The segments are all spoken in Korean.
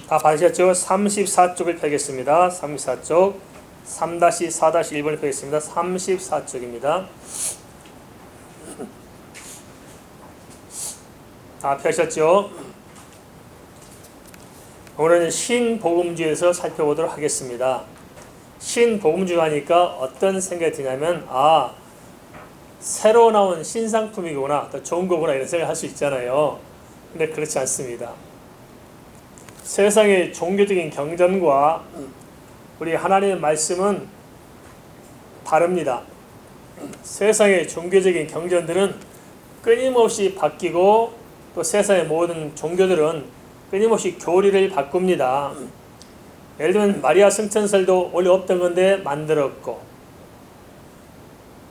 다 받으셨죠? 34쪽을 펴겠습니다. 34쪽 3-4-1번을 펴겠습니다. 34쪽입니다. 다 펴셨죠? 오늘은 신복음주에서 살펴보도록 하겠습니다. 신복음주 하니까 어떤 생각이 드냐면 새로 나온 신상품이구나, 더 좋은 거구나 이런 생각을 할 수 있잖아요. 근데 그렇지 않습니다. 세상의 종교적인 경전과 우리 하나님의 말씀은 다릅니다. 세상의 종교적인 경전들은 끊임없이 바뀌고 또 세상의 모든 종교들은 끊임없이 교리를 바꿉니다. 예를 들면 마리아 승천설도 원래 없던 건데 만들었고,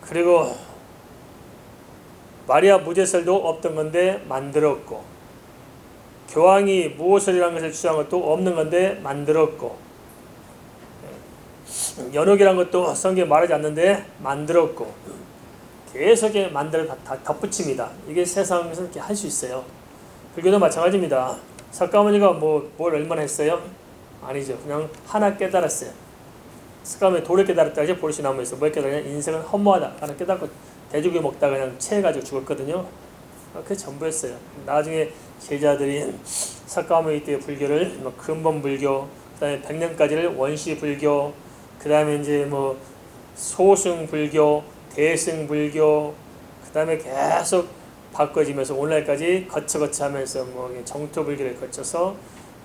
그리고 마리아 무죄설도 없던 건데 만들었고, 교황이 무호설이라는 것을 주장한 것도 없는 건데 만들었고, 연옥이라는 것도 성경에 말하지 않는데 만들었고, 계속 만들어 다 덧붙입니다. 이게 세상에서 이렇게 할 수 있어요. 불교도 마찬가지입니다. 석가모니가 뭘 얼마나 했어요? 아니죠. 그냥 하나 깨달았어요. 석가모니 돌을 깨달았다. 이제 보리시나무에서 뭘 깨달았냐? 인생은 허무하다. 하나 깨닫고 대죽이 먹다가 그냥 체해가지고 죽었거든요. 그게 전부였어요. 나중에 제자들이 석가모니 때의 불교를 근본불교, 그 다음에 100년까지를 원시불교, 그 다음에 이제 소승불교, 대승불교, 그 다음에 계속 바꿔지면서 오늘날까지 거쳐 하면서 정토불교를 거쳐서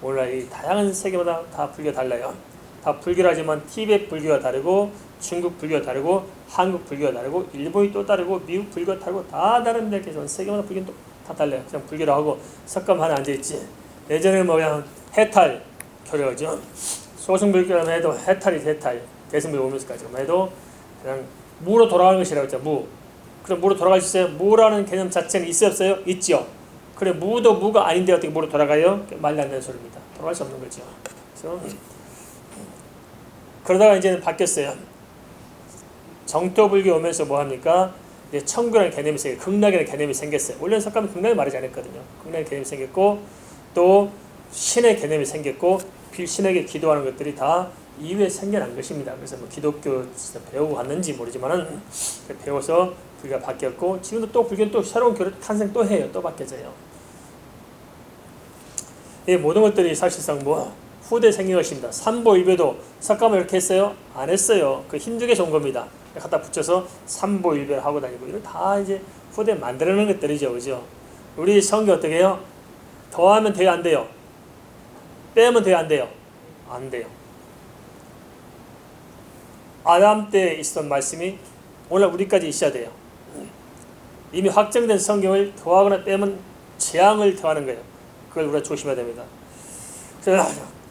오늘날 이 다양한 세계마다 다 불교 달라요. 다 불교라지만 티베트 불교가 다르고, 중국 불교가 다르고, 한국 불교가 다르고, 일본이 또 다르고, 미국 불교가 다르고, 다 다른데 계속 세계마다 불교는 또 다 달라요. 그냥 불교로 하고 석가모 하나 앉아있지. 예전에 그냥 해탈 교류죠. 소승불교라면 해도 해탈이 대승불교 오면서까지만 해도 그냥 무로 돌아가는 것이라고 했죠. 무. 그럼 무로 돌아갈 수 있어요? 무라는 개념 자체는 있어요, 없어요? 있죠. 그래, 무도 무가 아닌데 어떻게 무로 돌아가요? 말이 안 되는 소리입니다. 돌아갈 수 없는 거죠. 그래서 그러다가 이제는 바뀌었어요. 정토불교 오면서 뭐 합니까? 이제 천국이라는 개념이 생겼어요. 극락이라는 개념이 생겼어요. 원래는 석가모니 극락을 말하지 않았거든요. 극락의 개념이 생겼고, 또 신의 개념이 생겼고, 신에게 기도하는 것들이 다 이후에 생겨난 것입니다. 그래서 기독교 배우고 갔는지 모르지만은 배워서 불교가 바뀌었고, 지금도 또 불교는 또 새로운 교를 탄생 또 해요. 또 바뀌어져요. 이 모든 것들이 사실상 후대 생긴 것입니다. 삼보일배도 석가모니 이렇게 했어요? 안 했어요. 그 힘들게 좋은 겁니다. 갖다 붙여서 삼보일배를 하고 다니고, 이런 다 이제 후대 만들어내는 것들이죠. 그죠? 우리 성경 어떻게 해요? 더하면 돼요, 안 돼요? 빼면 돼요, 안 돼요? 안 돼요. 아담 때 있었던 말씀이 오늘 우리까지 있어야 돼요. 이미 확정된 성경을 더하거나 빼면 재앙을 더하는 거예요. 그걸 우리가 조심해야 됩니다.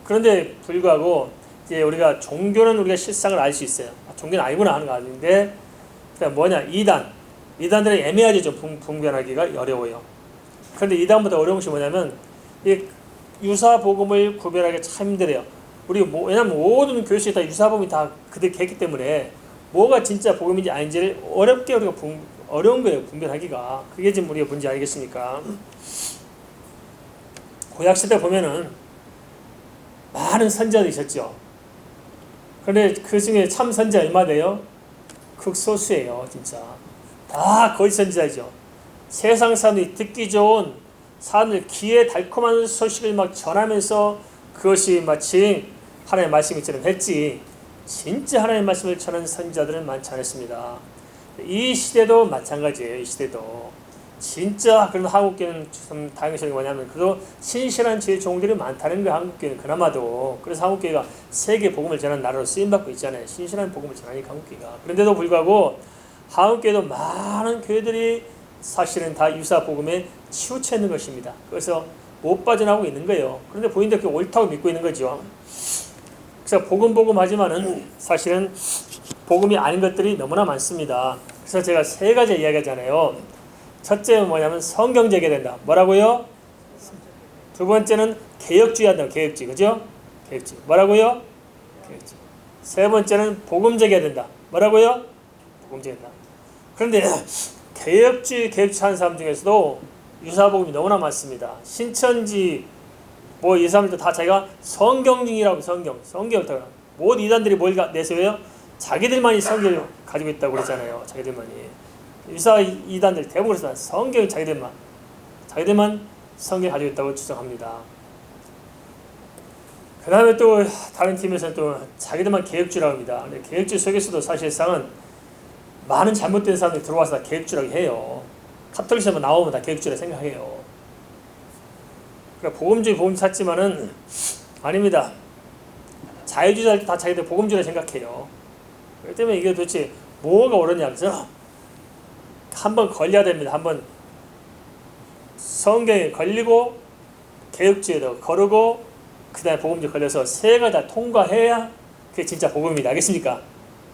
그런데 불구하고 이제 우리가 종교는 우리가 실상을 알 수 있어요. 종교는 아니구나 하는 거 아닌데, 뭐냐, 이단들은 애매하게 좀 분별하기가 어려워요. 그런데 이단보다 어려운 것이 뭐냐면, 이 유사복음을 구별하기 참 힘들어요. 왜냐면 모든 교실이 다 유사복음이 다 그들 했기 때문에 뭐가 진짜 복음인지 아닌지를 어려운 거예요, 분별하기가. 그게 지금 우리가 문제 아니겠습니까? 구약시대 보면은 많은 선지자들이 있었죠. 그런데 그 중에 참 선지자 얼마 돼요? 극소수예요, 진짜. 다 거짓 선지자죠. 세상 사람들이 듣기 좋은 사람들 귀에 달콤한 소식을 전하면서 그것이 마치 하나님의 말씀처럼 했지, 진짜 하나님의 말씀을 전하는 선지자들은 많지 않았습니다. 이 시대도 마찬가지예요. 이 시대도 진짜. 그런 한국교회는 좀 다행스러운 게 뭐냐면 그래도 신실한 제 종들이 많다는 거예요. 한국교회는 그나마도. 그래서 한국교회가 세계 복음을 전하는 나라로 쓰임받고 있잖아요. 신실한 복음을 전하니까 한국교회가. 그런데도 불구하고 한국교회도 많은 교회들이 사실은 다 유사 복음에 치우쳐 있는 것입니다. 그래서 못 빠져나오고 있는 거예요. 그런데 본인들 그 옳다고 믿고 있는 거죠. 그래서 복음 하지만은 사실은 복음이 아닌 것들이 너무나 많습니다. 그래서 제가 세 가지 이야기하잖아요. 첫째는 뭐냐면 성경제게 된다. 뭐라고요? 두 번째는 개혁주의 한다. 개혁주의. 그죠? 개혁주의. 뭐라고요? 개혁주의. 세 번째는 복음제게 된다. 뭐라고요? 복음제게 된다. 그런데 개혁주의 하는 사람 중에서도 유사복음이 너무나 많습니다. 신천지 뭐 이 사람들 다 자기가 성경중이라고 성경을 따라. 모든 이단들이 뭘 내세워요? 자기들만이 성경을 가지고 있다고 그러잖아요. 자기들만이. 유사 이단들 대부분 그래서 성경이 자기들만 성경을 가지고 있다고 주장합니다. 그 다음에 또 다른 팀에서는 또 자기들만 개혁주라고 합니다. 근데 개혁주 속에서도 사실상은 많은 잘못된 사람들이 들어와서 다 개혁주라고 해요. 카톨릭에서 나오면 다 개혁주라 생각해요. 그러니까 복음 찾지만은 아닙니다. 자유주의자들 다 자기들 복음주라 생각해요. 그렇기 때문에 이게 도대체 뭐가 옳으냐 그래서 한번 걸려야 됩니다. 한번 성경에 걸리고 개혁주의에도 거르고 그 다음에 복음주에 걸려서 세 가지 다 통과해야 그게 진짜 복음입니다. 알겠습니까?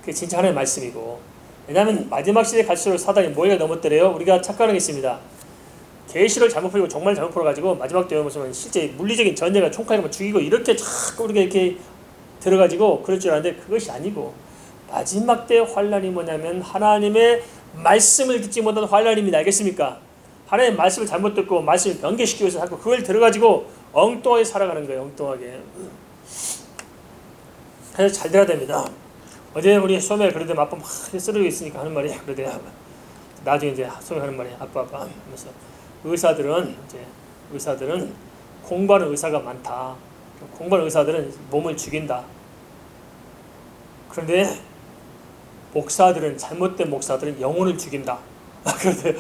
그게 진짜 하나님의 말씀이고. 왜냐하면 마지막 시대에 갈수록 사단이 뭐가 넘었더래요. 우리가 착각하는 게 있습니다. 계시를 잘못 풀고 정말 잘못 풀어가지고 마지막 때에 보면 실제 물리적인 전쟁을 총칼로 죽이고 이렇게 자꾸 우리가 이렇게 들어가지고 그럴 줄 알았는데 그것이 아니고 마지막 때 환란이 뭐냐면 하나님의 말씀을 듣지 못한 환란입니다. 알겠습니까? 하나님의 말씀을 잘못 듣고 말씀을 변개시키고 있어서 자꾸 그걸 들어가지고 엉뚱하게 살아가는 거예요. 엉뚱하게. 그래서 잘 들어야 됩니다. 어제 우리 소매 그러더니 아빠 막 쓰러지고 있으니까 하는 말이 그러더니 나중에 이제 소매 하는 말이 아빠 하면서 의사들은 공부하는 의사가 많다. 공부하는 의사들은 몸을 죽인다. 그런데 목사들은 잘못된 목사들은 영혼을 죽인다. 그런데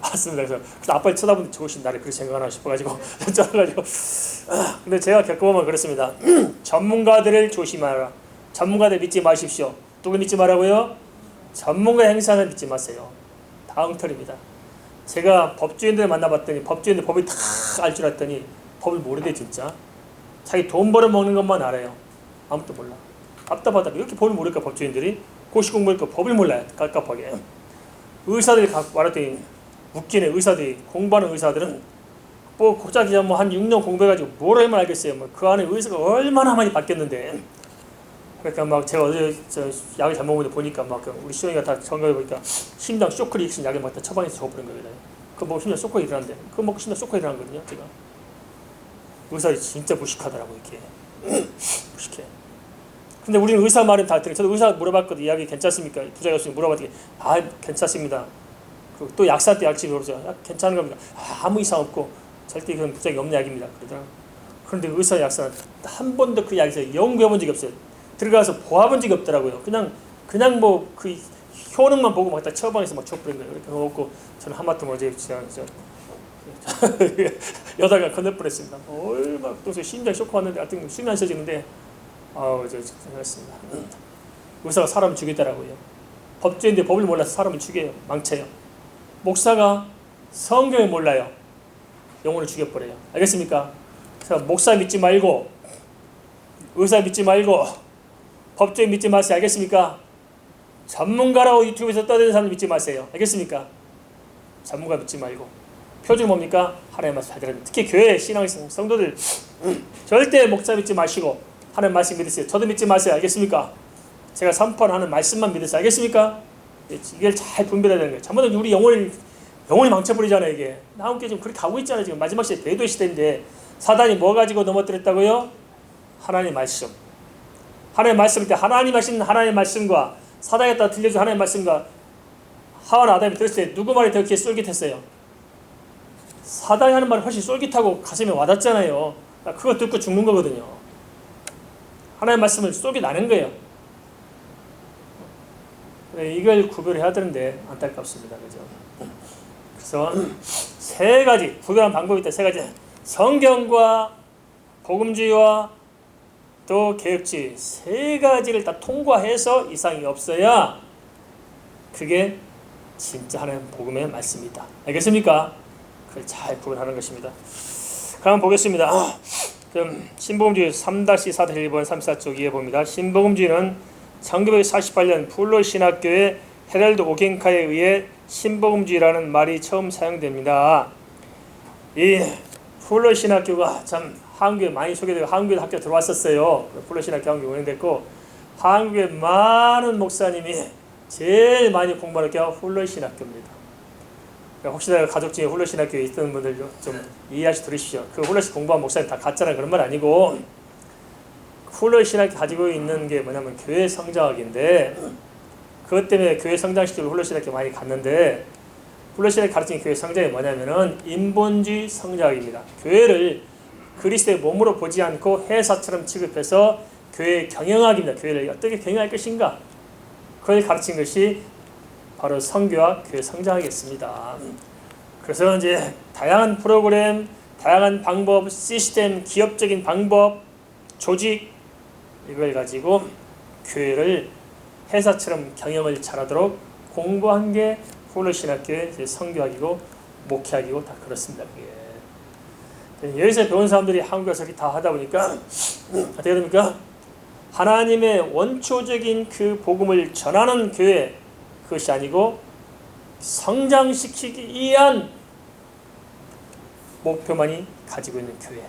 맞습니다. 그래서 아빠를 쳐다보는데 저것이 나를 그렇게 생각하나 싶어가지고 쩔어가지고 근데 제가 겪어보면 그렇습니다. 전문가들을 조심하라. 전문가들 믿지 마십시오. 누구 믿지 말라고요? 전문가 행사는 믿지 마세요. 다 엉터리입니다. 제가 법조인들 만나봤더니 법조인들 법을 다 알 줄 알았더니 법을 모르대 진짜. 자기 돈 벌어먹는 것만 알아요. 아무것도 몰라. 답답하다. 이렇게 법을 모를까 법조인들이? 고시 공부하니까 법을 몰라요. 깝깝하게. 의사들이 말했더니 웃기네. 의사들이 공부하는 의사들은 뭐 고작 뭐한 6년 공부해가지고 뭘 하면 알겠어요. 뭐 그 안에 의사가 얼마나 많이 바뀌었는데. 그러니까 막 제가 어제 약을 잘못 먹는데 보니까 막 우리 시원이가 다 정각해 보니까 심장 쇼크를 일으킨 약을 막 다 처방해서 줘버린 거예요. 그거 먹고 심장 쇼크가 일어난대. 그거 먹고 심장 쇼크가 일어나거든요. 제가 의사들이 진짜 무식하더라고 이렇게 무식해. 근데 우리는 의사 말은 다 들어요. 저도 의사 물어봤거든요. 이야기 괜찮습니까? 부자 교수님 물어봤더니 괜찮습니다. 그리고 또 약사 때 약집에 그러죠. 괜찮은 겁니다. 아무 이상 없고 절대 그런 부작용이 없는 약입니다. 그러더라고요. 그런데 의사 약사는 한 번도 그 약에서 연구해본 적이 없어요. 들어가서 보아본 적이 없더라고요. 그냥 뭐 그 효능만 보고 막 다 처방해서 막 줘버린 거예요. 그렇게 먹고 저는 하마터면 어제 여자가 건널 뻔했습니다. 얼마 또 심장 쇼크 왔는데 하여튼 숨이 안 쉬어지는데 그랬습니다. 의사가 사람을 죽이더라고요. 법조인데 법을 몰라서 사람을 죽여요. 망쳐요. 목사가 성경을 몰라요. 영혼을 죽여버려요. 알겠습니까? 그래서 목사 믿지 말고 의사 믿지 말고 법조인 믿지 마세요. 알겠습니까? 전문가라고 유튜브에서 떠드는 사람 믿지 마세요. 알겠습니까? 전문가 믿지 말고 표준 뭡니까? 하나님의 말씀 잘 들어야 됩니다. 특히 교회 신앙 성도들 절대 목사 믿지 마시고 하나님 말씀 믿으세요. 저도 믿지 마세요. 알겠습니까? 제가 선포하는 말씀만 믿으세요. 알겠습니까? 이걸 잘 분별해야 되는 거예요. 잘못하면 우리 영혼이 망쳐버리잖아요. 이게 함께 지금 그렇게 가고 있잖아요. 지금 마지막 시대 배도의 시대인데 사단이 뭐 가지고 넘어뜨렸다고요? 하나님의 말씀. 하나님의 말씀일 때 하나님 하신 하나님의 말씀과 사단에 따라 들려준 하나님의 말씀과 하와나 아담이 들었을 때 누구 말이 더 이렇게 쫄깃했어요? 사단이 하는 말이 훨씬 쫄깃하고 가슴에 와닿잖아요. 그거 듣고 죽는 거거든요. 하나님의 말씀을 쫄깃 나는 거예요. 이걸 구별해야 되는데 안타깝습니다. 그죠? 그래서 세 가지 구별하는 방법이 있다. 세 가지. 성경과 복음주의와 또 개혁주의 세 가지를 다 통과해서 이상이 없어야 그게 진짜 하나님 복음의 말씀이다. 알겠습니까? 그걸 잘 구별하는 것입니다. 그럼 보겠습니다. 그럼 신복음주의 3-4-1번 34쪽 이해 봅니다. 신복음주의는 1948년 풀로 신학교의 헤럴드 오겐카에 의해 신복음주의라는 말이 처음 사용됩니다. 이 풀로 신학교가 참 한국에 많이 소개되고 한국에 학교 들어왔었어요. 풀로 신학교 한국에 운영됐고 한국의 많은 목사님이 제일 많이 공부하는 학교가 풀로 신학교입니다. 혹시나 가족 중에 홀로신학교에 있던 분들 좀 이해하시 들으십시오. 그 홀로신 공부한 목사님 다 가짜라 그런 말 아니고, 홀로신학이 가지고 있는 게 뭐냐면 교회 성장학인데, 그것 때문에 교회 성장시키고 홀로신학교 많이 갔는데, 홀로신학이 가르치는 교회 성장이 뭐냐면은 인본주의 성장학입니다. 교회를 그리스도의 몸으로 보지 않고 회사처럼 취급해서 교회 경영학입니다. 교회를 어떻게 경영할 것인가, 그걸 가르친 것이 바로 선교와 교회 성장하겠습니다. 그래서 이제 다양한 프로그램, 다양한 방법, 시스템, 기업적인 방법, 조직, 이걸 가지고 교회를 회사처럼 경영을 잘하도록 공부한 게 홀로신학교의 선교학이고 목회학이고 다 그렇습니다. 그게. 여기서 배운 사람들이 한국 와서 다 하다 보니까 어떻게 됩니까? 하나님의 원초적인 그 복음을 전하는 교회, 그것이 아니고 성장시키기 위한 목표만이 가지고 있는 교회.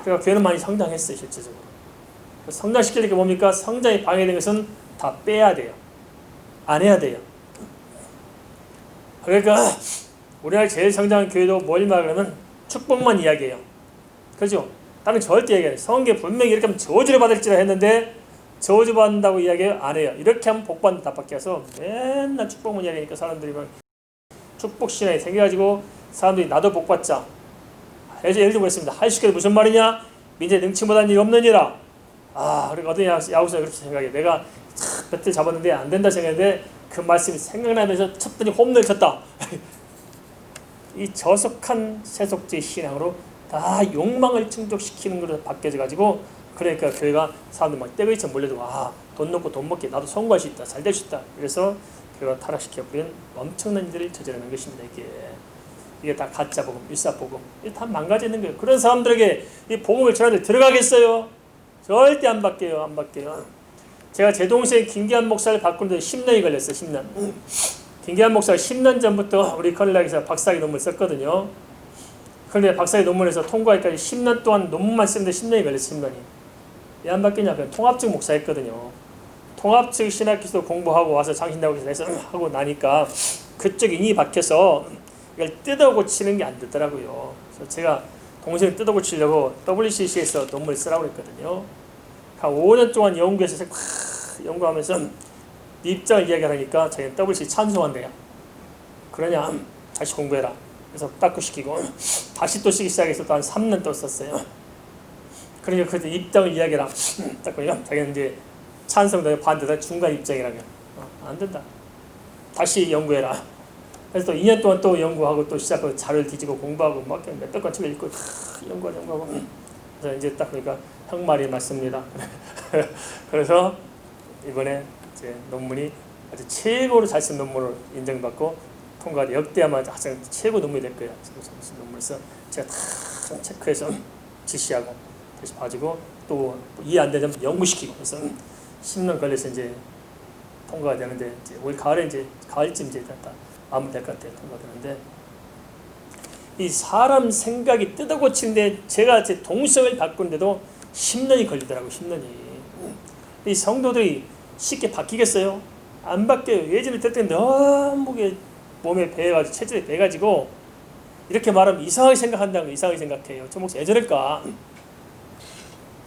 그러니까 교회는 많이 성장했어요, 실제적으로. 성장시키려면 뭡니까? 성장이 방해된 것은 다 빼야 돼요. 안 해야 돼요. 그러니까 우리나라 제일 성장한 교회도 뭘 말하면 축복만 이야기해요. 그렇죠? 다른 절대 얘기해요. 성경에 분명히 이렇게 하면 저주를 받을지라 했는데 저주 받는다고 이야기해요? 안 해요. 이렇게 하면 복 받는다 밖에 해서 맨날 축복만 이야기하니까 사람들이 막 축복신앙이 생겨가지고 사람들이 나도 복 받자. 예를 들어 보겠습니다. 하이스쿨에 무슨 말이냐? 민재 능치 못한 일이 없느니라. 그리고 어떤 야구선수가 그렇게 생각해. 내가 배트를 잡았는데 안 된다 생각했는데 그 말씀이 생각나면서 쳤더니 홈런을 쳤다. 이 저속한 세속주의 신앙으로 다 욕망을 충족시키는 것으로 바뀌어져가지고, 그러니까 교회가 사람들 막 떼거리쳐 몰려들고 돈 넣고 돈 먹게 나도 성공할 수 있다, 잘 될 수 있다. 그래서 교회가 타락시켜버린 엄청난 일을 저지르는 것입니다. 이게 다 가짜 복음, 일사 복음, 이게 다 망가지는 거예요. 그런 사람들에게 이 복음을 전하는데 들어가겠어요? 절대 안 바뀌어요. 안 바뀌어요. 제가 제 동생 김기한 목사를 바꾸는데 10년이 걸렸어요. 10년. 김기한 목사가 10년 전부터 우리 커넬락에서 박사학위 논문을 썼거든요. 그런데 박사학위 논문에서 통과하기까지 10년 동안 논문만 쓰는데 10년이 걸렸어요. 10년이. 왜 안 바뀌냐? 그냥 통합적 목사였거든요. 통합적 신학기도 공부하고 와서 장신대학원에서 하고 나니까 그쪽 인이 박혀서 이걸 뜯어 고치는 게 안 되더라고요. 그래서 제가 동생을 뜯어 고치려고 WCC에서 논문을 쓰라고 했거든요. 한 5년 동안 연구해서 연구하면서 입장을 이야기하니까 자기는 WCC 찬성한대요. 그러냐? 다시 공부해라. 그래서 닦고시키고 다시 또 쓰기 시작해서 또 한 3년 또 썼어요. 그러니까 그때 입장을 이야기해라. 닦고요. 자기는 이제 찬성도 반대다 중간 입장이라면 안 된다. 다시 연구해라. 그래서 또 2년 동안 또 연구하고 또 시작하고 자료를 뒤지고 공부하고 막 몇백 권 책을 읽고 연구하고 그래서 이제 딱 보니까 형 말이 맞습니다. 그래서 이번에 이제 논문이 아주 최고로 잘 쓴 논문으로 인정받고 통과돼 역대야만 가장 최고 논문이 될 거예요. 무슨 논문에서 제가 다 체크해서 지시하고 다시 봐주고 또 이해 안 되면 연구시키고 그래서 10년 걸려서 이제 통과가 되는데 이제 올 가을에 이제 가을쯤 이제 다 마무리될 것 같아요. 통과되는데 이 사람 생각이 뜯어 고치는데 제가 제 동성을 바꾸는데도 10년이 걸리더라고요. 10년이. 이 성도들이 쉽게 바뀌겠어요? 안 바뀌어요. 예전에 들을 너무 몸에 배가지고 체질에 배가지고 이렇게 말하면 이상하게 생각한다는 거 이상하게 생각해요. 저 목사 예전일까?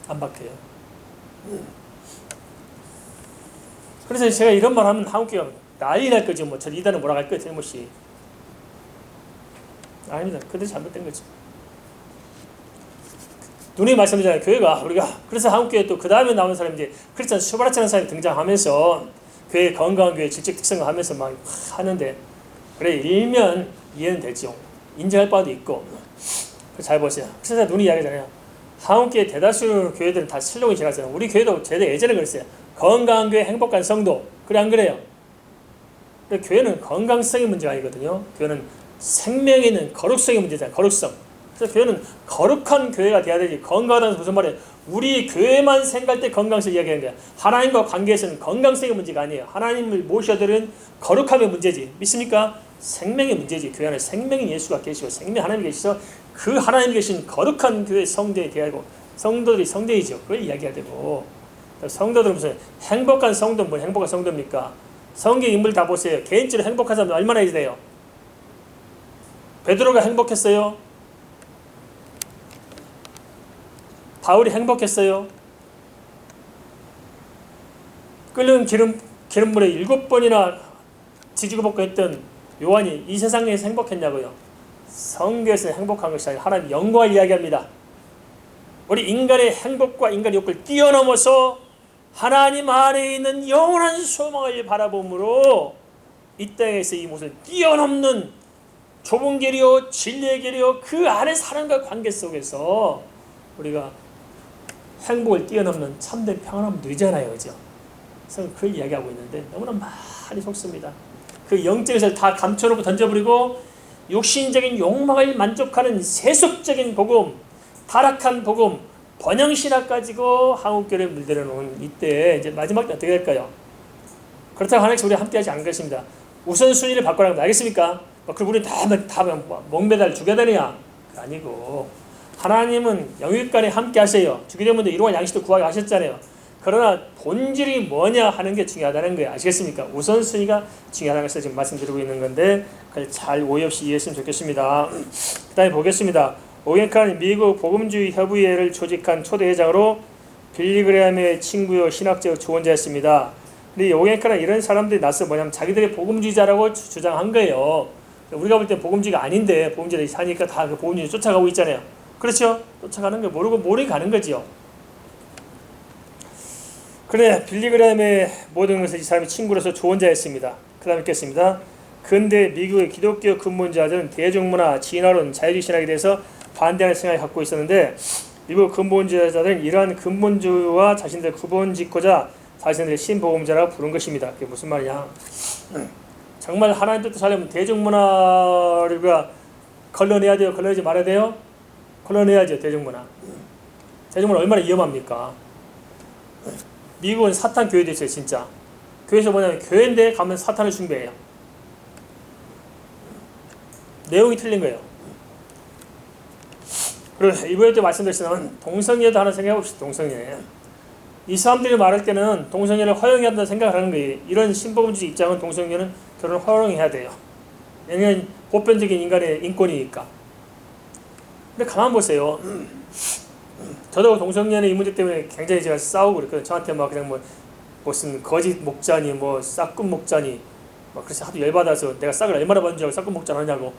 안 바뀌어요. 그래서 제가 이런 말 하면 한국교회가 난리 날 거죠. 저 이단은 뭐라고 할 거예요. 잘못이. 아닙니다. 그들이 잘못된 거죠. 누님이 말씀드리잖아요. 교회가 우리가 그래서 한국교회 또 그 다음에 나오는 사람이 이제 크리스찬 슈바라치라는 사람이 등장하면서 교회 건강한 교회 질적 특성을 하면서 막 하는데 그래 일면 이해는 되죠. 인정할 바도 있고. 잘 보세요. 그래서 눈이 이야기하잖아요. 한국교회 대다수 교회들은 다 슬로건이 지났어요. 우리 교회도 제가 예전에 그랬어요. 건강한 교회 행복한 성도. 그래 안 그래요? 근데 교회는 건강성의 문제가 아니거든요. 교회는 생명에 있는 거룩성의 문제잖아요. 거룩성. 그래서 교회는 거룩한 교회가 돼야 되지. 건강하다는 무슨 말이에요? 우리 교회만 생각할 때 건강성 이야기하는 거야. 하나님과 관계에서는 건강성의 문제가 아니에요. 하나님을 모셔드는 거룩함의 문제지. 믿습니까? 생명의 문제지. 교회 안에 생명인 예수가 계시고 생명 하나님이 계시서 그 하나님이 계신 거룩한 교회 성도에 대하고 성도들이 성도이죠. 그걸 이야기해야 되고 성도들은 무슨 행복한 성도 뭐 행복한 성도입니까? 성경 인물 다 보세요. 개인적으로 행복한 사람 얼마나 돼요? 베드로가 행복했어요? 바울이 행복했어요? 끓는 기름물에 7번이나 뒤지고 볶고 했던 요한이 이 세상에서 행복했냐고요? 성경에서 행복한 것이 아니라 하나님 영광을 이야기합니다. 우리 인간의 행복과 인간의 욕구를 뛰어넘어서 하나님 안에 있는 영원한 소망을 바라봄으로 이 땅에서 이 모습을 뛰어넘는 좁은 길이요 진리의 길이요 그 안에 사랑과 관계 속에서 우리가 행복을 뛰어넘는 참된 평안함을 누리잖아요. 그죠? 그래서 그걸 이야기하고 있는데 너무나 많이 속습니다. 그 영적인 것을 다 감춰놓고 던져버리고 육신적인 욕망을 만족하는 세속적인 복음, 타락한 복음, 번영신학 가지고 한국교회를 물들여 놓은 이때 이제 마지막 때 어떻게 될까요? 그렇다고 하나님께서 우리 함께하지 않겠습니다. 우선순위를 바꾸라는 거 알겠습니까? 그럼 우리 다 멍배달 죽여야 되느냐? 아니고 하나님은 영육간에 함께 하세요. 주기 때문에 일용할 양식도 구하게 하셨잖아요. 그러나 본질이 뭐냐 하는 게 중요하다는 거예요. 아시겠습니까? 우선순위가 중요하다는 것을 지금 말씀드리고 있는 건데 그걸 잘 오해 없이 이해했으면 좋겠습니다. 그 다음에 보겠습니다. 오겐카는 미국 복음주의 협의회를 조직한 초대 회장으로 빌리그레함의 친구요 신학적 조언자였습니다. 근데 오겐카는 이런 사람들이 나서 뭐냐면 자기들이 복음주의자라고 주장한 거예요. 우리가 볼 때 복음주의가 아닌데 복음주의를 하니까 다 그 복음주의 쫓아가고 있잖아요. 그렇죠? 쫓아가는 거 모르고 가는 거지요. 그래 빌리그램의 모든 것을 이 사람이 친구로서 조언자였습니다. 그 다음에 읽겠습니다. 근대 미국의 기독교 근본주의자들은 대중문화, 진화론, 자유주의 신학에 대해서 반대하는 생각을 갖고 있었는데 미국 근본주의자들은 이러한 근본주의와 자신들을 구분짓고자 자신들의 신복음자라고 부른 것입니다. 그게 무슨 말이냐? 정말 하나님 뜻대로 살려면 대중문화를 걸러내야 돼요? 걸러내지 말아야 돼요? 걸러내야죠. 대중문화. 대중문화 얼마나 위험합니까? 미국은 사탄 교회도 있어요. 진짜 교회에서 뭐냐면 교회인데 가면 사탄을 숭배해요. 내용이 틀린 거예요. 그리고 이번에도 말씀드렸지만 동성애도 하나 생각해 봅시다. 동성애 이 사람들이 말할 때는 동성애를 허용해야 한다는 생각을 하는 거예요. 이런 신복음주의 입장은 동성애는 결혼을 허용해야 돼요. 왜냐하면 보편적인 인간의 인권이니까. 근데 가만 보세요. 저도 동성애는 이 문제 때문에 굉장히 제가 싸우고 그랬거든요. 저한테 막 그냥 무슨 거짓 목자니 싹꾼 목자니 그래서 하도 열받아서 내가 싹을 얼마나 받는 줄 알고 싹꾼 목자 하냐고.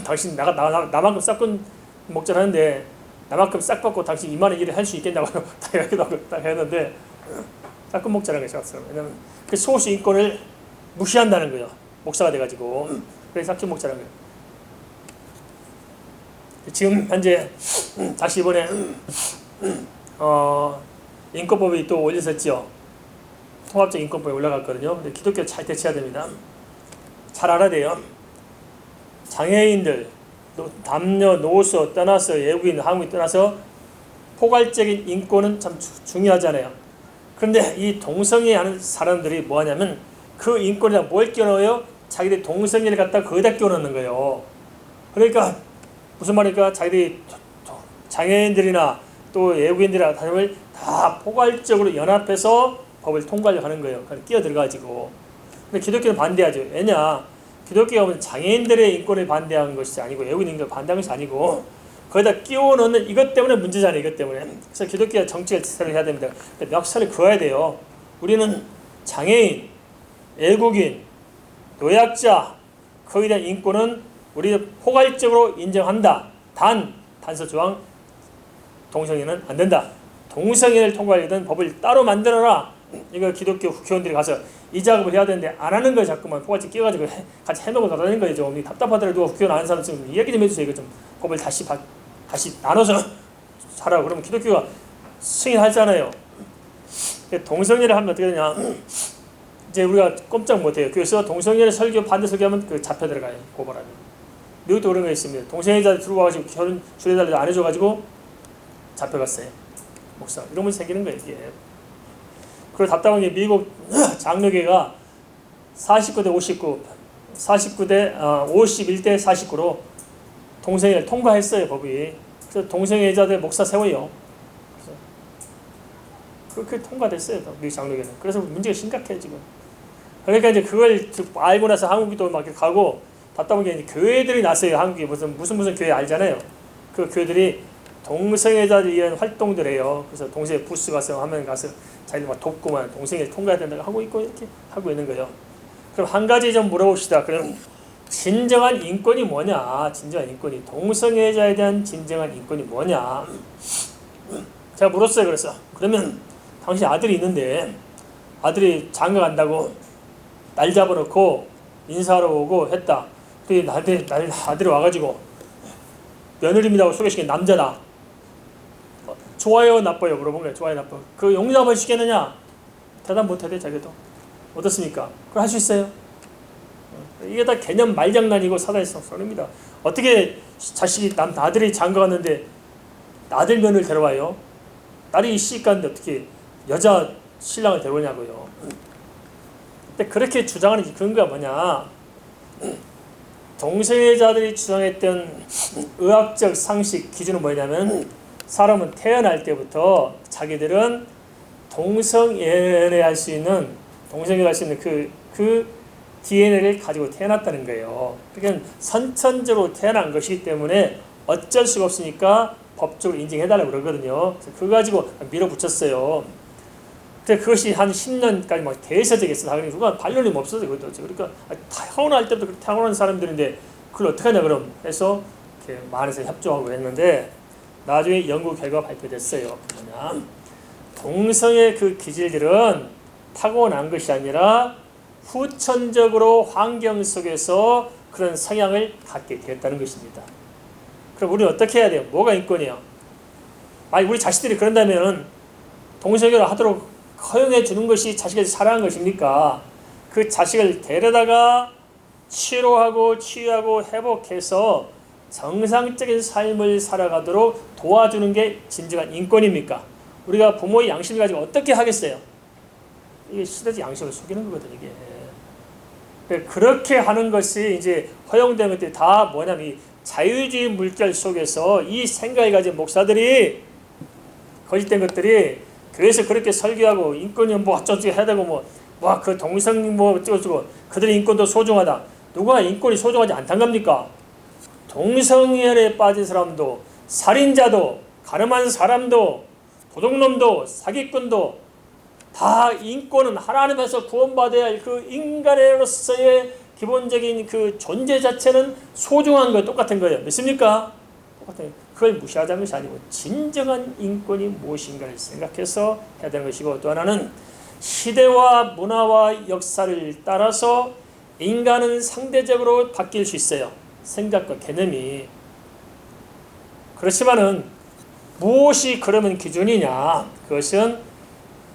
당신 나만큼 싹꾼 목자 하는데 나만큼 싹 받고 당신 이만한 일을 할 수 있겠냐고 딱 했는데 싹꾼 목자라는 것이 없어요. 왜냐면 그 소수 인권을 무시한다는 거예요. 목사가 돼가지고. 그래서 싹꾼 목자라는 거예요. 지금 현재 다시 이번에 인권법이 또 올렸었죠. 통합적 인권법이 올라갔거든요. 근데 기독교 잘 대체해야 됩니다. 잘 알아야 돼요. 장애인들, 남녀, 노소 떠나서 외국인, 한국인 떠나서 포괄적인 인권은 참 중요하잖아요. 그런데 이 동성애 하는 사람들이 뭐 하냐면 그 인권에다 뭘 끼워넣어요? 자기들 동성애를 갖다 거기다 끼워넣는 거예요. 그러니까 무슨 말입니까? 자기들이 장애인들이나 또 외국인들이나 다름을 다 포괄적으로 연합해서 법을 통과하려고 하는 거예요. 끼어 들어가지고. 근데 기독교는 반대하죠. 왜냐? 기독교가 장애인들의 인권을 반대하는 것이 아니고 외국인 인권을 반대하는 것이 아니고 거기다 끼워 넣는 이것 때문에 문제잖아요. 이것 때문에. 그래서 기독교가 정책을 해야 됩니다. 멱살을 그어야 돼요. 우리는 장애인, 외국인, 노약자 거기에 대한 인권은 우리는 포괄적으로 인정한다. 단서 조항 동성애는 안 된다. 동성애를 통과하려던 법을 따로 만들어라. 이거 기독교 국회의원들이 가서 이 작업을 해야 되는데 안 하는 거예요. 자꾸만 포괄적 끼워가지고 같이 해놓고 가다는 거예요. 좀 답답하더라도 누가 국회의원 아는 사람 좀 이야기 좀 해주세요. 이거 좀 법을 다시 나눠서 하라고. 그러면 기독교가 승인하잖아요. 동성애를 하면 어떻게 되냐? 이제 우리가 꼼짝 못해요. 그래서 동성애를 반대 설교하면 그 잡혀 들어가요. 고발하면. 미국도 그런 거 있습니다. 동성애자들 들어와가지고 결혼 주례달라도 안 해줘가지고 잡혀갔어요. 목사. 이런 문제 생기는 거예요. 이게. 그리고 답답한 게 미국 장로교가 49대 59, 51대 49로 동성애를 통과했어요. 법이. 그래서 동성애자들 목사 세워요. 그렇게 통과됐어요. 미국 장로교는. 그래서 문제가 심각해 지금. 그러니까 이제 그걸 알고 나서 한국도 막 가고 답답한 게 교회들이 났어요. 한국에 무슨 교회 알잖아요. 그 교회들이 동성애자를 위한 활동들 해요. 그래서 동성애 부스 가서 하면 가서 자기들 막 돕고만 동성애 통과해야 된다고 하고 있고 이렇게 하고 있는 거예요. 그럼 한 가지 좀 물어봅시다. 그럼 진정한 인권이 뭐냐? 진정한 인권이 동성애자에 대한 진정한 인권이 뭐냐? 제가 물었어요. 그래서 그러면 당신 아들이 있는데 아들이 장가 간다고 날 잡아놓고 인사하러 오고 했다. 그 아들이 와가지고 며느리입니다고 소개시킨 남자다. 좋아요 나빠요 물어본 거예요. 좋아요 나빠. 그 용납을 시키느냐? 대답 못해도 자기도. 어떻습니까? 그걸 할 수 있어요? 이게 다 개념 말장난이고 사단의 소리입니다. 어떻게 자식이 아들이 장가 갔는데 아들 며느리를 데려와요? 딸이 시집 갔는데 어떻게 여자 신랑을 데려오냐고요. 근데 그렇게 주장하는 근거가 뭐냐? 동성애자들이 주장했던 의학적 상식 기준은 뭐냐면 사람은 태어날 때부터 자기들은 동성애할 수 있는 그 DNA를 가지고 태어났다는 거예요. 그러니까 선천적으로 태어난 것이기 때문에 어쩔 수가 없으니까 법적으로 인정해달라고 그러거든요. 그거 가지고 밀어붙였어요. 근데 그것이 한 10년까지 막 대세적이었어. 당연히 누가 반려님 없어서 그것도. 그러니까 타고날 때부터 그렇게 타고난 사람들인데 그걸 어떻게 하냐 그럼 해서 이렇게 많이서 협조하고 했는데 나중에 연구 결과가 발표됐어요. 뭐냐? 동성의 그 기질들은 타고난 것이 아니라 후천적으로 환경 속에서 그런 성향을 갖게 되었다는 것입니다. 그럼 우리는 어떻게 해야 돼요? 뭐가 인권이에요? 아니 우리 자식들이 그런다면 동성애를 하도록 허용해 주는 것이 자식을 사랑하는 것입니까? 그 자식을 데려다가 치료하고 치유하고 회복해서 정상적인 삶을 살아가도록 도와주는 게 진정한 인권입니까? 우리가 부모의 양심을 가지고 어떻게 하겠어요? 이게 시대적 양심을 속이는 거거든요. 이게. 그렇게 하는 것이 이제 허용된 것들이 다 뭐냐면 이 자유주의 물결 속에서 이 생각을 가진 목사들이 거짓된 것들이 교회에서 그렇게 설교하고 인권이 뭐 어쩌고 해야 되고 그 동성 뭐 어쩌고 그들의 인권도 소중하다. 누가 인권이 소중하지 않단 겁니까? 동성애에 빠진 사람도 살인자도 가늠한 사람도 도둑놈도 사기꾼도 다 인권은 하나님에서 구원받아야 할 그 인간으로서의 기본적인 그 존재 자체는 소중한 거 똑같은 거예요. 믿습니까? 똑같은 거예요. 그걸 무시하자는 것이 아니고 진정한 인권이 무엇인가를 생각해서 해야 되는 것이고 또 하나는 시대와 문화와 역사를 따라서 인간은 상대적으로 바뀔 수 있어요. 생각과 개념이. 그렇지만은 무엇이 그러면 기준이냐? 그것은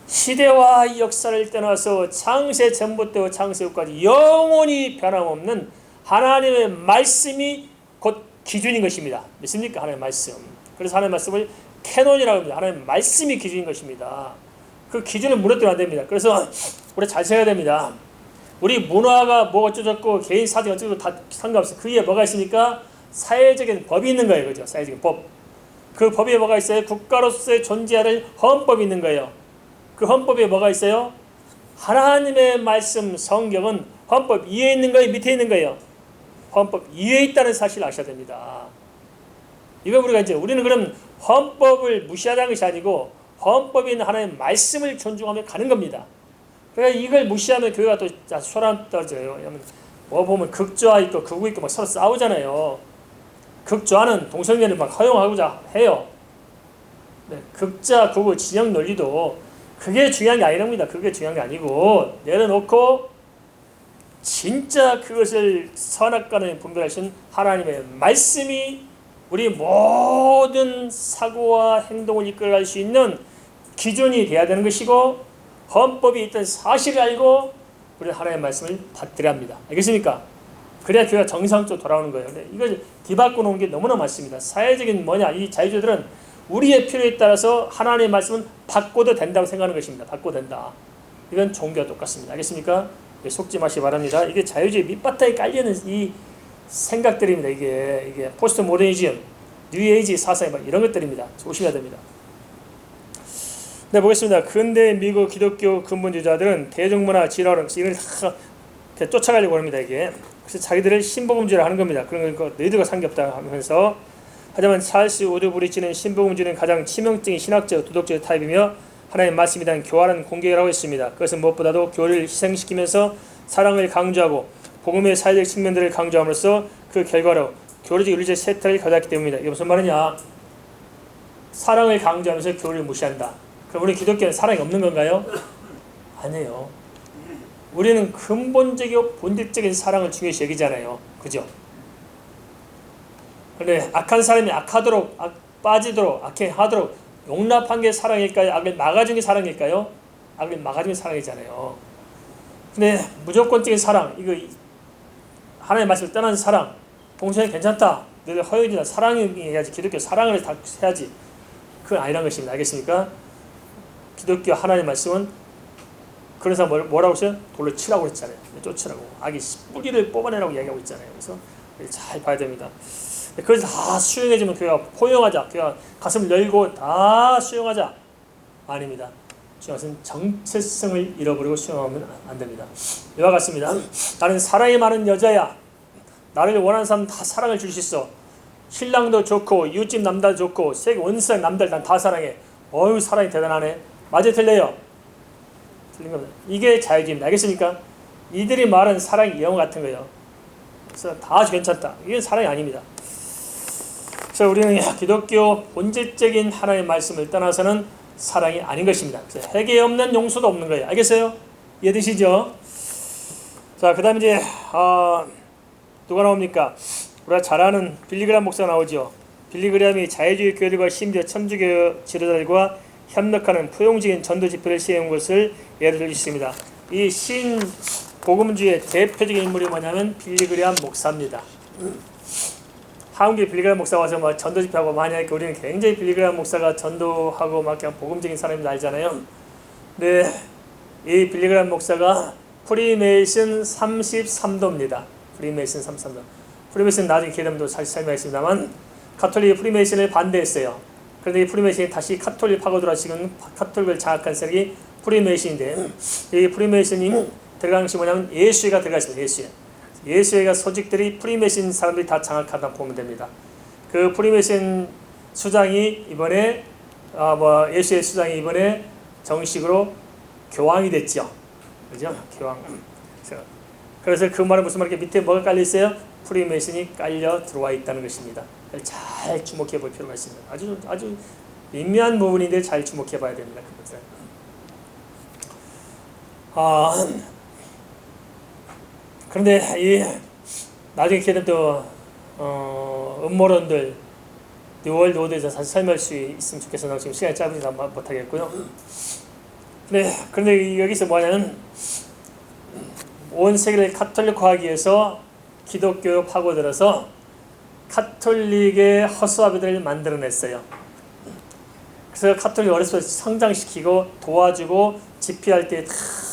시대와 역사를 떠나서 창세 전부터 창세 후까지 영원히 변함없는 하나님의 말씀이 곧 기준인 것입니다. 믿습니까? 하나님의 말씀. 그래서 하나님의 말씀을 캐논이라고 합니다. 하나님의 말씀이 기준인 것입니다. 그 기준을 무너뜨리면 안 됩니다. 그래서 우리 잘 생각해야 됩니다. 우리 문화가 뭐 어쩌고 개인 사정 어쩌고 다 상관없어요. 그 위에 뭐가 있습니까? 사회적인 법이 있는 거예요. 그죠? 사회적인 법. 그 법에 뭐가 있어요? 국가로서의 존재해야 할 헌법이 있는 거예요. 그 헌법에 뭐가 있어요? 하나님의 말씀 성경은 헌법 위에 있는 거예요? 밑에 있는 거예요? 헌법 위에 있다는 사실을 아셔야 됩니다. 이거 우리는 그럼 헌법을 무시하자는 것이 아니고 헌법에 있는 하나님의 말씀을 존중하며 가는 겁니다. 그러니까 이걸 무시하면 교회가 또 소란 떨어져요. 뭐 보면 극좌 있고 극우 있고 막 서로 싸우잖아요. 극좌는 동성애를 막 허용하고자 해요. 네, 극좌 극우 진영 논리도 그게 중요한 게 아니랍니다. 그게 중요한 게 아니고 내려놓고 진짜 그것을 선악과는 분별하신 하나님의 말씀이 우리 모든 사고와 행동을 이끌어갈 수 있는 기준이 돼야 되는 것이고 헌법이 있던 사실을 알고 우리는 하나님의 말씀을 받들어야 합니다. 알겠습니까? 그래야 교회가 정상적으로 돌아오는 거예요. 이걸 뒤바꿔 놓은 게 너무나 많습니다. 사회적인 이 자유주의들은 우리의 필요에 따라서 하나님의 말씀은 바꿔도 된다고 생각하는 것입니다. 바꿔도 된다. 이건 종교와 똑같습니다. 알겠습니까? 속지 마시기 바랍니다. 이게 자유주의 밑바닥에 깔리는 이 생각들입니다. 이게 포스트 모더니즘, 뉴에이지 사상 이런 것들입니다. 조심해야 됩니다. 네, 보겠습니다. 근대 미국 기독교 근본주의자들은 대중문화 진화론 이걸 다 쫓아가려고 합니다. 이게 그래서 자기들을 신복음주의라 하는 겁니다. 그런 거 너희들과 상관없다 하면서, 하지만 찰스 우드 브리지는 신복음주의는 가장 치명적인 신학적 도덕적 타입이며 하나님의 말씀에 대한 교활한 공격이라고 했습니다. 그것은 무엇보다도 교리를 희생시키면서 사랑을 강조하고 복음의 사회적 측면들을 강조함으로써 그 결과로 교리적 윤리적 세태를 가져왔기 때문입니다. 이게 무슨 말이냐? 사랑을 강조하면서 교리를 무시한다. 그럼 우리 기독교는 사랑이 없는 건가요? 아니에요. 우리는 근본적이고 본질적인 사랑을 중요시 여기잖아요. 그죠? 그런데 악한 사람이 악하도록 빠지도록 악해 하도록 용납한 게 사랑일까요? 악을 막아준 게 사랑일까요? 악을 막아준 게 사랑이잖아요. 근데 무조건적인 사랑, 이거 하나님의 말씀을 떠난 사랑, 봉선이 괜찮다, 너희들 허용이다, 사랑이 해야지, 기독교 사랑을 다 해야지, 그건 아니란 것입니다. 알겠습니까? 기독교 하나님의 말씀은 그런 사람 뭐라고 했어요? 돌로 치라고 했잖아요. 쫓으라고. 악이 뿌리를 뽑아내라고 이야기하고 있잖아요. 그래서 잘 봐야 됩니다. 그래서 다 수용해주면 교회가 포용하자, 교회가 가슴을 열고 다 수용하자. 아닙니다. 중요한 것은 정체성을 잃어버리고 수용하면 안 됩니다. 이와 같습니다. 나는 사랑이 많은 여자야. 나를 원하는 사람 다 사랑을 줄 수 있어. 신랑도 좋고 이웃집 남자도 좋고 세계 온 세상 남들 난 다 사랑해. 어휴, 사랑이 대단하네. 맞아, 틀려요? 틀린 겁니다. 이게 자유주의입니다. 알겠습니까? 이들이 말하는 사랑이 영어 같은 거예요. 그래서 다 괜찮다. 이게 사랑이 아닙니다. 그래서 우리는 기독교 본질적인 하나님의 말씀을 떠나서는 사랑이 아닌 것입니다. 그래서 회개 없는 용서도 없는 거예요. 알겠어요? 이해되시죠? 자, 그 다음에 이제 누가 나옵니까? 우리가 잘 아는 빌리그람 목사 나오죠. 빌리그람이 자유주의 교회들과 심지어 천주교 지도자들과 협력하는 포용적인 전도 집회를 세운 것을 예를 들 수 있습니다. 이 신복음주의의 대표적인 인물이 뭐냐면 빌리그람 목사입니다. 한국에 빌리그람 목사 와서 막 전도 집회하고 많이 하니까 우리는 굉장히 빌리그람 목사가 전도하고 막 그냥 복음적인 사람인 줄 알잖아요. 근데 이 빌리그람 목사가 프리메이슨 33도입니다. 프리메이슨 33도. 프리메이슨 나중에 기회 되면 또 다시 설명하겠습니다만, 가톨릭이 프리메이슨을 반대했어요. 그런데 이 프리메이슨이 다시 카톨릭 파고들어 지금 카톨릭을 장악한 세력이 프리메이슨인데, 이 프리메이슨이 들어간 것이 뭐냐면 예수회가 들어가 있습니다. 예수회. 예수회가 소직들이 프리메이슨 사람들이 다 장악하다 보면 됩니다. 그 프리메이슨 수장이 이번에 예수회 수장이 이번에 정식으로 교황이 됐죠. 그죠? 교황. 그래서 그 말은 무슨 말이에요? 밑에 뭐가 깔려 있어요? 프리메이슨이 깔려 들어와 있다는 것입니다. 잘 주목해 볼 필요가 있습니다. 아주 미묘한 부분인데 잘 주목해 봐야 됩니다. 그것은. 그런데 이 나중에 기회는 또 음모론들 뉴월드 오더에서 사실 설명할 수 있으면 좋겠어요. 지금 시간이 짧으니까 못하겠고요. 그런데 여기서 뭐냐면 온 세계를 카톨릭화하기 위해서 기독교 파고들어서 카톨릭의 허수아비들을 만들어냈어요. 그래서 카톨릭 어렸을 때 성장시키고 도와주고 집회할 때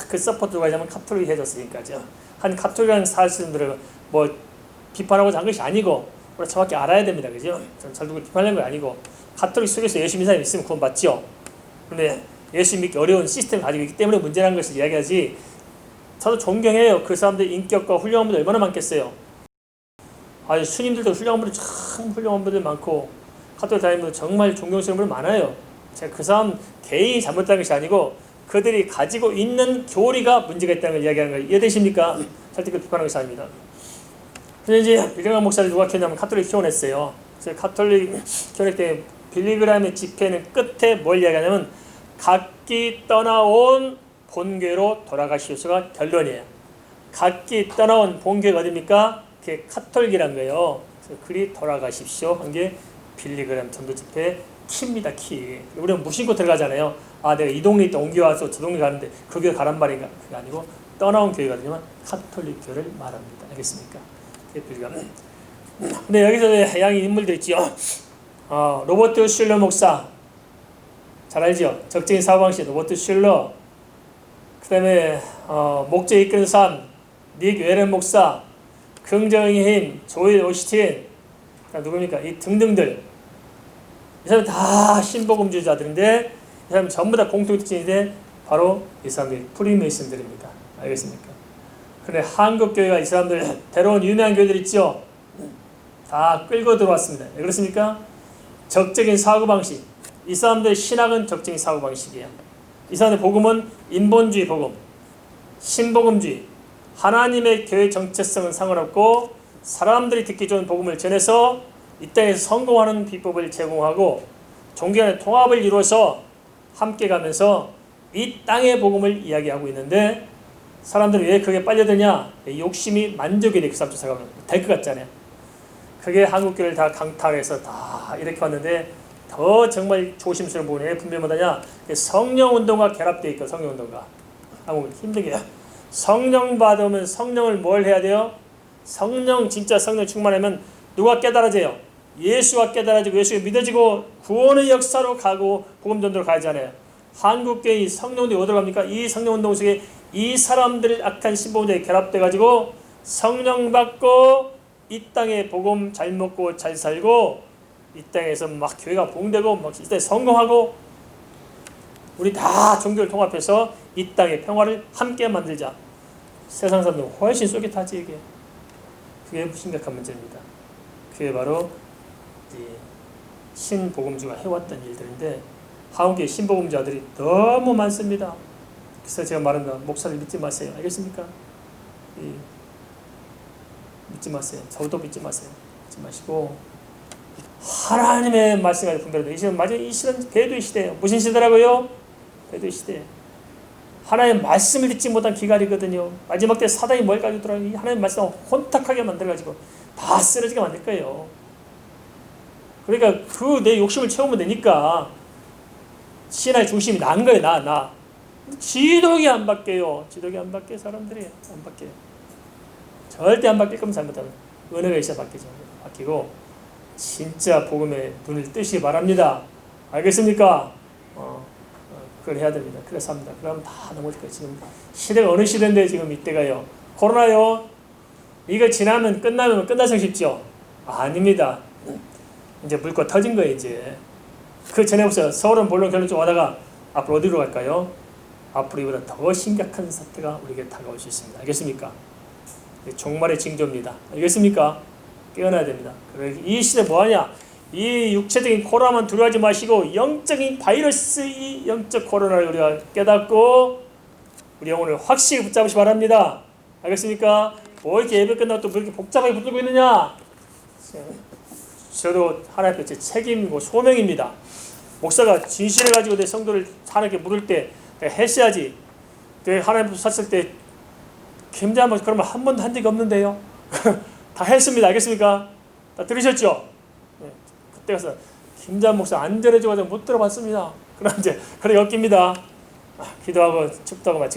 그 서포트가 있으면 카톨릭이 해줬으니까죠. 한 카톨릭이라는 사실들을 뭐 비판하고자 한 것이 아니고 우리가 정확히 알아야 됩니다. 그죠? 잘 두고 비판하는 건 아니고 카톨릭 속에서 예수 믿는 사람이 있으면 그건 맞죠. 그런데 예수 믿기 어려운 시스템을 가지고 있기 때문에 문제라는 것을 이야기하지, 저도 존경해요. 그 사람들 인격과 훌륭한 분들 얼마나 많겠어요. 스님들도 훌륭한 분들 참 훌륭한 분들 많고 카톨릭 다니는 분들 정말 존경스러운 분들 많아요. 제가 그 사람 개인이 잘못한 것이 아니고 그들이 가지고 있는 교리가 문제가 있다는 걸 이야기하는 거예요. 이해되십니까? 절대 그 비판하는 것이 아닙니다. 그래서 이제 빌리그람 목사를 누가 키웠냐면 카톨릭 키워냈어요. 그래서 카톨릭 키워낼 때 빌리그람의 집회는 끝에 뭘 이야기하냐면 각기 떠나온 본교로 돌아가시오가 결론이에요. 각기 떠나온 본교가 어디입니까? 그게 카톨릭이란 거예요. 그래서 그리 돌아가십시오 한 게 빌리그람 전도 집회 키입니다. 키. 우리는 무심코 들어가잖아요. 내가 이 동네 있다 옮겨와서 저 동네 가는데 그 교회 가란 말인가? 그게 아니고 떠나온 교회가 되지만 카톨릭 교회를 말합니다. 알겠습니까? 그게 빌리그람. 근데 여기서 양이 인물들 있지요. 로버트 슐러 목사 잘 알죠? 적정인 사고방식 로버트 슐러. 그 다음에 목재 이끄는 삶 닉 웨런 목사, 긍정의 힘 조엘 오스틴, 누굽니까? 이 등등들. 이 사람 다 신복음주의자들인데 이 사람 전부 다 공통특징인데 바로 이 사람들이 프리메이슨들입니다. 알겠습니까? 그래 한국 교회가 이 사람들 데려온 유명한 교회들 있죠. 다 끌고 들어왔습니다. 왜 그렇습니까? 적적인 사고방식. 이 사람들의 신학은 적적인 사고방식이에요. 이 사람들의 복음은 인본주의 복음, 신복음주의, 하나님의 교회 정체성은 상관없고 사람들이 듣기 좋은 복음을 전해서 이 땅에서 성공하는 비법을 제공하고 종교 간의 통합을 이루어서 함께 가면서 이 땅의 복음을 이야기하고 있는데 사람들은 왜 그게 빨려드냐? 욕심이 만족이 돼. 그 사람들 생각하면 될 것 같잖아요. 그게 한국교회를 다 강탈해서 다 이렇게 왔는데 더 정말 조심스러운 부분이 왜 분별못하냐? 성령운동과 결합되어 있고 성령운동과 한국은 힘들게 해요. 성령 받으면 성령을 뭘 해야 돼요? 성령 진짜 성령 충만하면 누가 깨달아져요? 예수가 깨달아지고 예수가 믿어지고 구원의 역사로 가고 복음 전도로 가잖아요. 한국교회 성령운동이 어디로 갑니까? 이 성령운동 속에 이 사람들 악한 신봉자에 결합돼 가지고 성령 받고 이 땅에 복음 잘 먹고 잘 살고 이 땅에서 막 교회가 부흥되고 막 이 땅에 성공하고 우리 다 종교를 통합해서 이 땅의 평화를 함께 만들자. 세상 사람들은 훨씬 쏠깃하지 이게. 그게 심각한 문제입니다. 그게 바로 신복음주가 해왔던 일들인데 한국의 신복음자들이 너무 많습니다. 그래서 제가 말한다. 목사를 믿지 마세요. 알겠습니까? 믿지 마세요. 저도 믿지 마세요. 믿지 마시고 하나님의 말씀을 분별해야 돼요. 이 시대는 맞아요. 이 시대는 배도의 시대예요. 무슨 시대라고요? 배도의 시대. 하나님의 말씀을 듣지 못한 기갈이거든요. 마지막 때 사단이 뭘 가지고 들어가요? 하나님의 말씀을 혼탁하게 만들어가지고 다 쓰러지게 만들 거예요. 그러니까 그 내 욕심을 채우면 되니까 신화의 중심이 난 거예요. 나. 지독이 안 바뀌어요. 지독이 안 바뀌어요. 사람들이 안 바뀌어요. 절대 안 바뀔 거면 잘못하면 은혜가 있어야 바뀌고 진짜 복음에 눈을 뜨시기 바랍니다. 알겠습니까? 그걸 해야 됩니다. 그래서 합니다. 그러면 다 넘어질 거예요. 지금 시대가 어느 시대인데 지금 이때가요. 코로나요. 이거 지나면 끝나면 끝나서 싶죠? 아닙니다. 이제 물고 터진 거예요. 이제 그 전에 보세요. 서울은 물론 결론 좀 하다가 앞으로 어디로 갈까요? 앞으로 이보다 더 심각한 사태가 우리에게 다가올 수 있습니다. 알겠습니까? 종말의 징조입니다. 알겠습니까? 깨어나야 됩니다. 이 시대 뭐하냐? 이 육체적인 코로나만 두려워하지 마시고 영적인 바이러스, 이 영적 코로나를 우리가 깨닫고 우리 영혼을 확실히 붙잡으시 바랍니다. 알겠습니까? 뭐 이렇게 예배 끝나고 또 왜 이렇게 복잡하게 붙들고 있느냐? 저도 하나님 앞에 제 책임이고 소명입니다. 목사가 진실해가지고 내 성도를 하나님께 물을 때 했어야지. 하나님 앞에 섰을 때 김장한 그러면 한 번도 한 적이 없는데요. 다 했습니다. 알겠습니까? 다 들으셨죠? 네. 그때 가서 김장 목사 안 전해줘가지고 못 들어봤습니다. 그럼 이제 그래 엮입니다. 기도하고 축도하고 마치.